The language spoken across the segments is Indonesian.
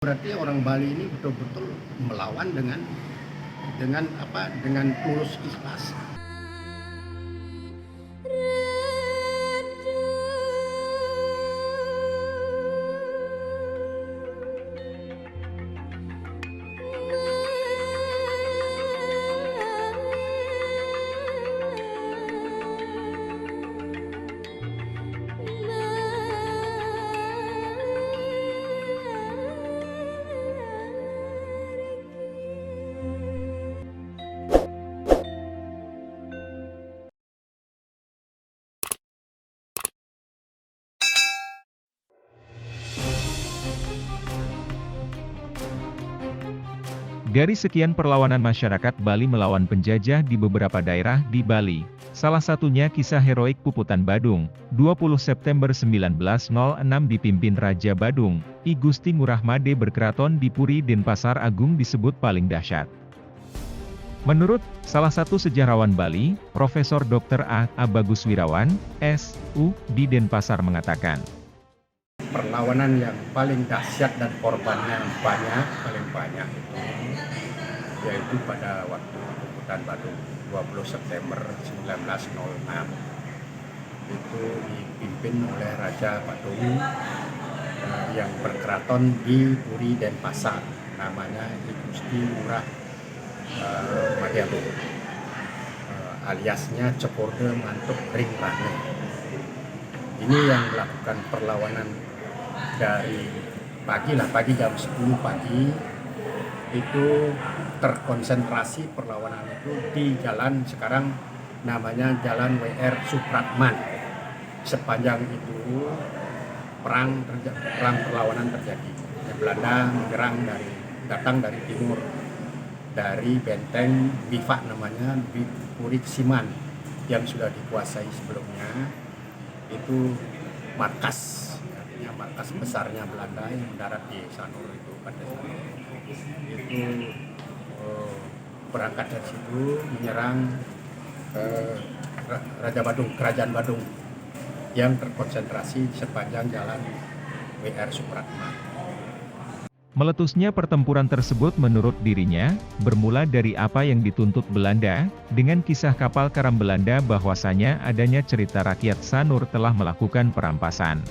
Berarti orang Bali ini betul-betul melawan dengan tulus ikhlas. Dari sekian perlawanan masyarakat Bali melawan penjajah di beberapa daerah di Bali, salah satunya kisah heroik Puputan Badung, 20 September 1906 dipimpin Raja Badung, I Gusti Ngurah Made berkeraton di Puri Denpasar Agung disebut paling dahsyat. Menurut salah satu sejarawan Bali, Profesor Dr. A. Bagus Wirawan, S.U. di Denpasar mengatakan, Perlawanan yang paling dahsyat dan korbannya paling banyak itu yaitu pada waktu Puputan Badung 20 September 1906 itu dipimpin oleh Raja Badung yang berkeraton di Puri Denpasar, namanya I Gusti Ngurah Made aliasnya Cokorde Mantuk Ring Rane. Ini yang melakukan perlawanan dari pagi jam 10 pagi itu terkonsentrasi perlawanan itu di jalan sekarang namanya Jalan W.R. Supratman. Sepanjang itu perang perlawanan terjadi. Belanda datang dari timur, dari benteng Bivak namanya Puri Siman yang sudah dikuasai sebelumnya. Itu markas besarnya Belanda yang mendarat di Sanur itu pada Sanur. Itu berangkat dari situ menyerang Raja Badung, Kerajaan Badung yang terkonsentrasi sepanjang jalan W.R. Supratman. Meletusnya pertempuran tersebut menurut dirinya, bermula dari apa yang dituntut Belanda, dengan kisah kapal karam Belanda bahwasanya adanya cerita rakyat Sanur telah melakukan perampasan.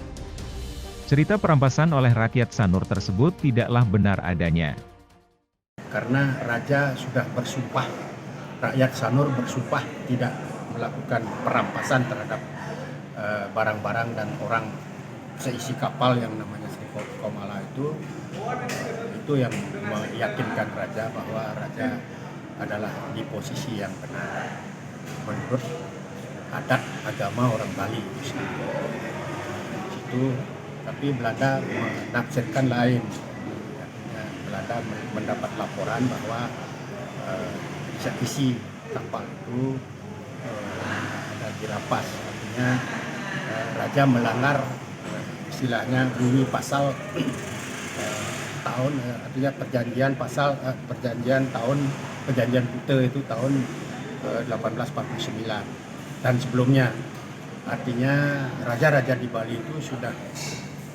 Cerita perampasan oleh rakyat Sanur tersebut tidaklah benar adanya. Karena Raja sudah bersumpah, rakyat Sanur bersumpah tidak melakukan perampasan terhadap barang-barang dan orang seisi kapal yang namanya Sri Komala itu yang meyakinkan Raja bahwa Raja adalah di posisi yang benar menurut adat agama orang Bali itu situ. Tapi Belanda menafsirkan lain. Belanda mendapat laporan bahwa isi kapal itu ada dirampas. Artinya Raja melanggar istilahnya bunyi pasal tahun, artinya perjanjian Pute itu tahun 1849 dan sebelumnya. Artinya raja-raja di Bali itu sudah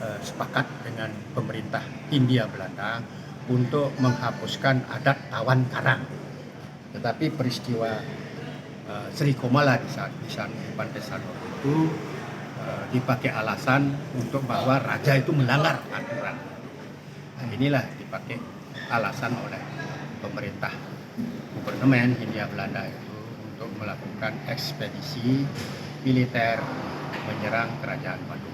sepakat dengan pemerintah Hindia Belanda untuk menghapuskan adat tawan karang. Tetapi peristiwa Sri Komala di Pantai Sanur itu dipakai alasan untuk bahwa raja itu melanggar aturan. Nah, inilah dipakai alasan oleh pemerintah gubernmen Hindia Belanda itu untuk melakukan ekspedisi militer menyerang Kerajaan Badung.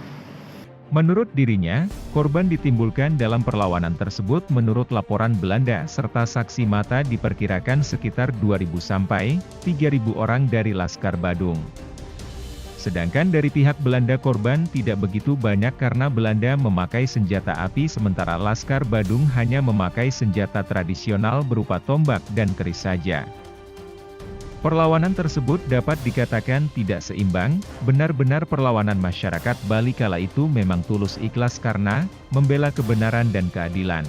Menurut dirinya, korban ditimbulkan dalam perlawanan tersebut menurut laporan Belanda serta saksi mata diperkirakan sekitar 2.000 sampai 3.000 orang dari Laskar Badung. Sedangkan dari pihak Belanda korban tidak begitu banyak karena Belanda memakai senjata api sementara Laskar Badung hanya memakai senjata tradisional berupa tombak dan keris saja. Perlawanan tersebut dapat dikatakan tidak seimbang, benar-benar perlawanan masyarakat Bali kala itu memang tulus ikhlas karena membela kebenaran dan keadilan.